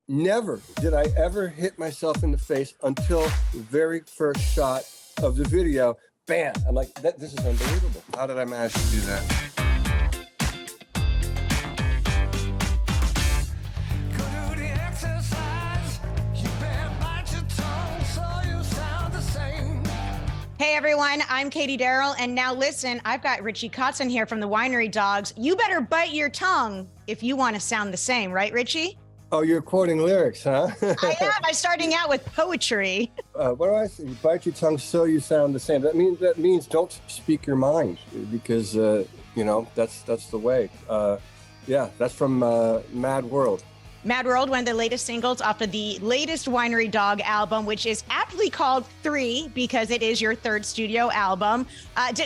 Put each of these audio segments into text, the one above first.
Never did I ever hit myself in the face until the very first shot of the video. Bam! I'm like, this is unbelievable. How did I manage to do that? Hey everyone, I'm Katie Daryl, and now listen, I've got Richie Kotzen here from the Winery Dogs. You better bite your tongue if you want to sound the same, right, Richie? Oh, you're quoting lyrics, huh? I am. I'm starting out with poetry. What do I say? You bite your tongue so you sound the same. That means don't speak your mind, because that's the way. Yeah, that's from Mad World. Mad World, one of the latest singles off of the latest Winery Dog album, which is aptly called 3 because it is your third studio album.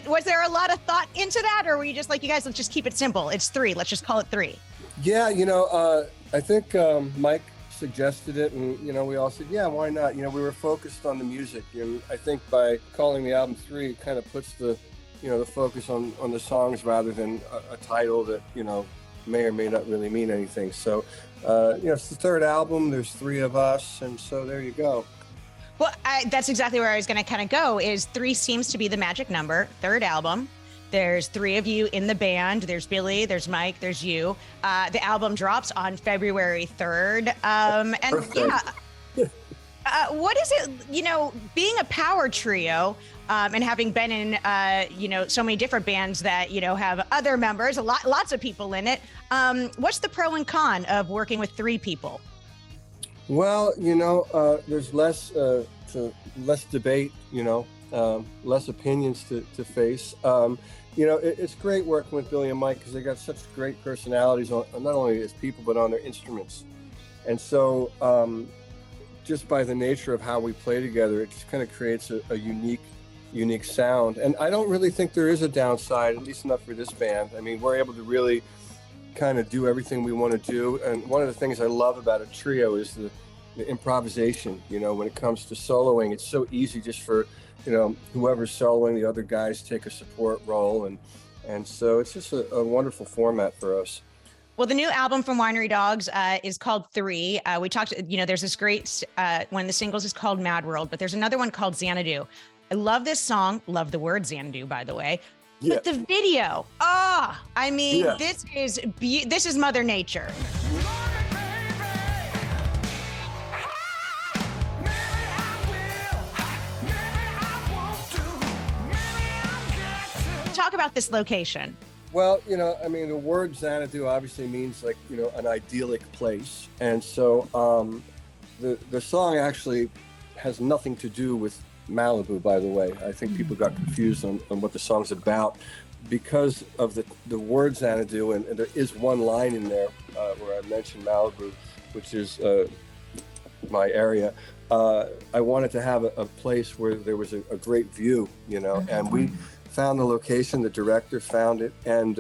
Was there a lot of thought into that, or were you just like, you guys, let's just keep it simple? It's 3. Let's just call it 3. Yeah, I think Mike suggested it, and we all said, yeah, why not? We were focused on the music, and I think by calling the album 3, it kind of puts the focus on the songs rather than a title that may or may not really mean anything. So it's the third album. There's 3 of us, and so there you go. Well, that's exactly where I was going to kind of go. Is 3 seems to be the magic number. Third album. There's 3 of you in the band. There's Billy, there's Mike, there's you. The album drops on February 3rd. What is it, being a power trio and having been in, so many different bands that, have other members, lots of people in it. What's the pro and con of working with 3 people? Well, there's less debate, less opinions to face. It's great working with Billy and Mike because they got such great personalities, not only as people, but on their instruments. And so just by the nature of how we play together, it just kind of creates a unique sound. And I don't really think there is a downside, at least not for this band. I mean, we're able to really kind of do everything we want to do. And one of the things I love about a trio is the improvisation. When it comes to soloing, it's so easy just for whoever's soloing, the other guys take a support role, and so it's just a wonderful format for us. Well, the new album from Winery Dogs is called 3. We talked, there's this great one of the singles is called Mad World, but there's another one called Xanadu. I love this song. Love the word Xanadu, by the way. Yeah. But the video, this is Mother Nature. Talk about this location. Well, the word Xanadu obviously means an idyllic place. And so the song actually has nothing to do with Malibu, by the way. I think people got confused on what the song's about because of the word Xanadu. And there is one line in there where I mentioned Malibu, which is my area. I wanted to have a place where there was a great view, and we found the location, the director found it, and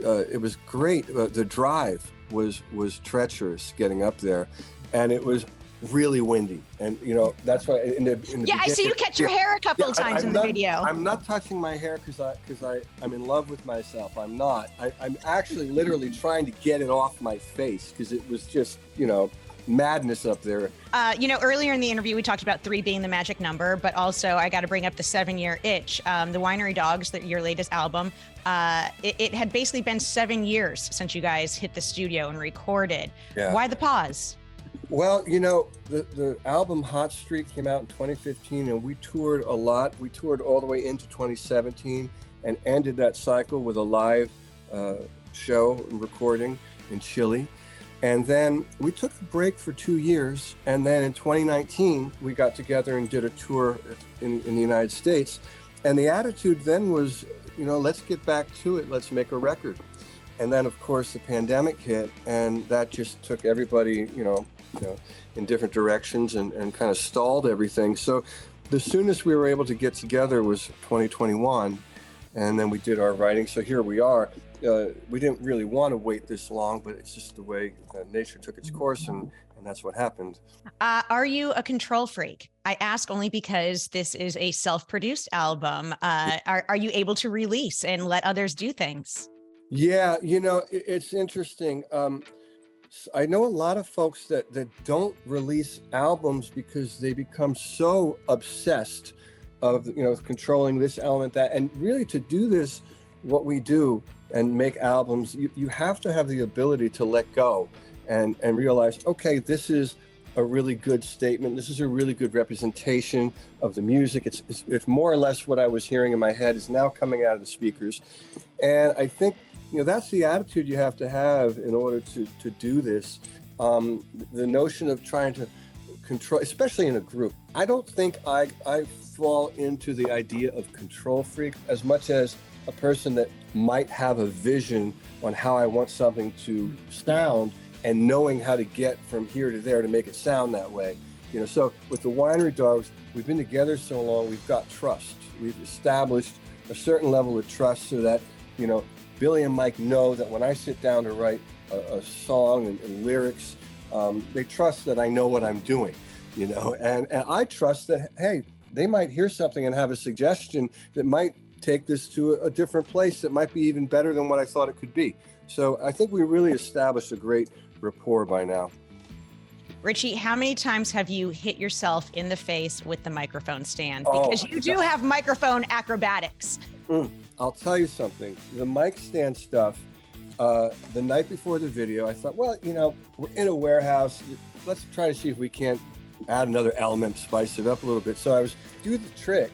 it was great. The drive was treacherous getting up there, and it was really windy, and that's why in the I see you catch your hair a couple of times in the video. I'm not touching my hair because I'm in love with myself. I'm not. I'm actually literally trying to get it off my face because it was just madness up there. Earlier in the interview, we talked about 3 being the magic number, but also I got to bring up the 7-year itch. The Winery Dogs, your latest album, it had basically been 7 years since you guys hit the studio and recorded. Yeah. Why the pause? Well, the album Hot Streak came out in 2015, and we toured a lot. We toured all the way into 2017 and ended that cycle with a live show and recording in Chile. And then we took a break for 2 years, and then in 2019 we got together and did a tour in the United States. And the attitude then was, let's get back to it, let's make a record. And then of course the pandemic hit, and that just took everybody, in different directions and kind of stalled everything. So the soonest we were able to get together was 2021, and then we did our writing. So here we are. We didn't really want to wait this long, but it's just the way nature took its course, and that's what happened. Are you a control freak? I ask only because this is a self-produced album. Are you able to release and let others do things? Yeah, it's interesting. I know a lot of folks that don't release albums because they become so obsessed of, controlling this element, that, and really to do this, what we do and make albums, you have to have the ability to let go and realize, okay, this is a really good statement. This is a really good representation of the music. It's more or less what I was hearing in my head is now coming out of the speakers. And I think, that's the attitude you have to have in order to do this. The notion of trying to control, especially in a group. I don't think I fall into the idea of control freak as much as a person that might have a vision on how I want something to sound and knowing how to get from here to there to make it sound that way. So with the Winery Dogs, we've been together so long, we've got trust. We've established a certain level of trust so that, Billy and Mike know that when I sit down to write a song and lyrics, they trust that I know what I'm doing, and I trust that, hey, they might hear something and have a suggestion that might take this to a different place that might be even better than what I thought it could be. So I think we really established a great rapport by now. Richie, how many times have you hit yourself in the face with the microphone stand? Because you do have microphone acrobatics. I'll tell you something. The mic stand stuff, the night before the video, I thought, well, we're in a warehouse. Let's try to see if we can't add another element, spice it up a little bit. So I was doing the trick.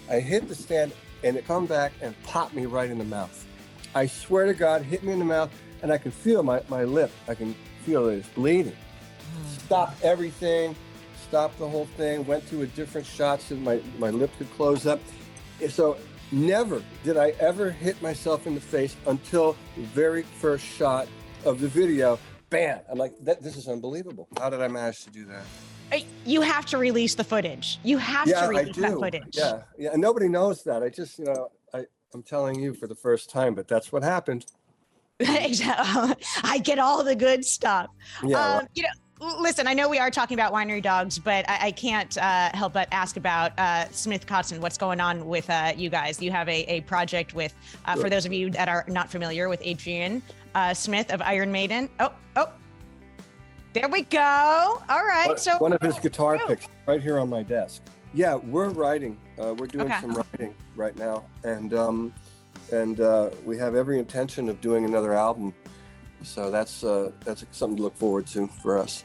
I hit the stand and it come back and popped me right in the mouth. I swear to God, hit me in the mouth, and I can feel my lip. I can feel that it's bleeding. Stopped everything, stopped the whole thing, went to a different shot so my lip could close up. So never did I ever hit myself in the face until the very first shot of the video. Bam! I'm like, this is unbelievable. How did I manage to do that? You have to release the footage. You have to release that footage. Yeah, and nobody knows that. I just, I'm telling you for the first time, but that's what happened. Exactly. I get all the good stuff. Yeah. Listen, I know we are talking about Winery Dogs, but I can't help but ask about Smith Kotzen. What's going on with you guys? You have a project with, for those of you that are not familiar with Adrian Smith of Iron Maiden. Oh, there we go. All right. So one of his guitar picks right here on my desk. Yeah, we're writing. We're doing some writing right now, and we have every intention of doing another album. So that's something to look forward to for us.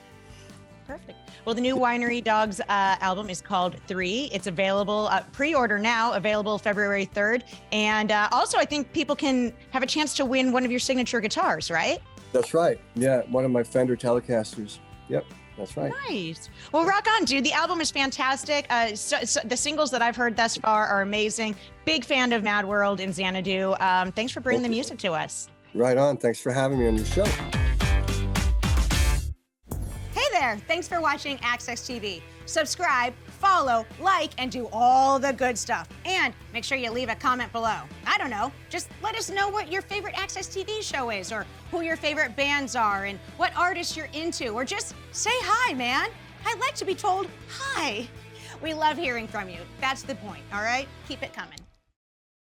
Perfect. Well, the new Winery Dogs album is called 3. It's available, pre-order now, available February 3rd. And also, I think people can have a chance to win one of your signature guitars, right? That's right. Yeah, one of my Fender Telecasters. Yep, that's right. Nice. Well, rock on, dude. The album is fantastic. So the singles that I've heard thus far are amazing. Big fan of Mad World and Xanadu. Thanks for bringing the music to us. Right on. Thanks for having me on your show. Hey there. Thanks for watching AXS TV. Subscribe, follow, like, and do all the good stuff. And make sure you leave a comment below. I don't know. Just let us know what your favorite AXS TV show is, or who your favorite bands are, and what artists you're into, or just say hi, man. I like to be told hi. We love hearing from you. That's the point, all right? Keep it coming.